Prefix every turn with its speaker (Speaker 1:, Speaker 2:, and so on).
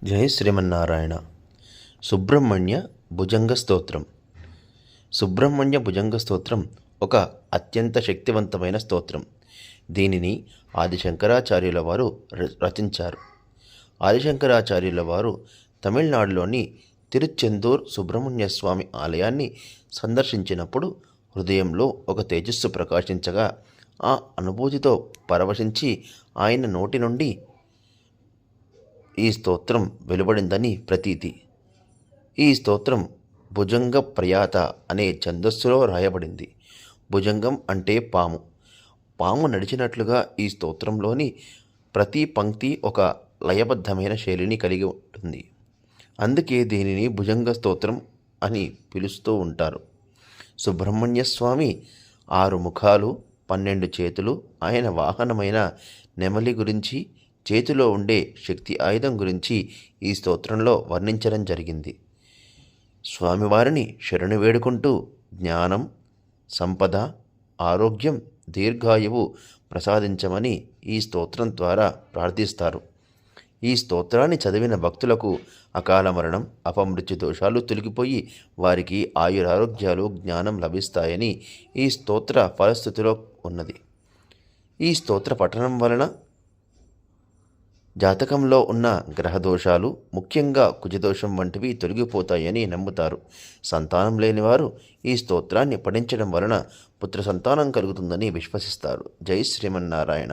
Speaker 1: జై శ్రీమన్నారాయణ. సుబ్రహ్మణ్య భుజంగ స్తోత్రం. సుబ్రహ్మణ్య భుజంగ స్తోత్రం ఒక అత్యంత శక్తివంతమైన స్తోత్రం. దీనిని ఆదిశంకరాచార్యుల వారు రచించారు. ఆదిశంకరాచార్యుల వారు తమిళనాడులోని తిరుచెందూర్ సుబ్రహ్మణ్య స్వామి ఆలయాన్ని సందర్శించినప్పుడు హృదయంలో ఒక తేజస్సు ప్రకాశించగా ఆ అనుభూతితో పరవశించి ఆయన నోటి నుండి ఈ స్తోత్రం వెలువడిందని ప్రతీతి. ఈ స్తోత్రం భుజంగ ప్రయాత అనే ఛందస్సులో రాయబడింది. భుజంగం అంటే పాము. పాము నడిచినట్లుగా ఈ స్తోత్రంలోని ప్రతి పంక్తి ఒక లయబద్ధమైన శైలిని కలిగి ఉంటుంది. అందుకే దీనిని భుజంగ స్తోత్రం అని పిలుస్తూ ఉంటారు. సుబ్రహ్మణ్య స్వామి 6 ముఖాలు, 12 చేతులు, ఆయన వాహనమైన నెమలి గురించి, చేతిలో ఉండే శక్తి ఆయుధం గురించి ఈ స్తోత్రంలో వర్ణించడం జరిగింది. స్వామివారిని శరణు వేడుకుంటూ జ్ఞానం, సంపద, ఆరోగ్యం, దీర్ఘాయువు ప్రసాదించమని ఈ స్తోత్రం ద్వారా ప్రార్థిస్తారు. ఈ స్తోత్రాన్ని చదివిన భక్తులకు అకాల మరణం, అపమృత్యు దోషాలు తొలగిపోయి వారికి ఆయురారోగ్యాలు, జ్ఞానం లభిస్తాయని ఈ స్తోత్ర ఫలస్థితిలో ఉన్నది. ఈ స్తోత్ర పఠనం వలన జాతకంలో ఉన్న గ్రహదోషాలు, ముఖ్యంగా కుజదోషం వంటివి తొలగిపోతాయని నమ్ముతారు. సంతానం లేనివారు ఈ స్తోత్రాన్ని పఠించడం వలన పుత్ర సంతానం కలుగుతుందని విశ్వసిస్తారు. జై శ్రీమన్నారాయణ.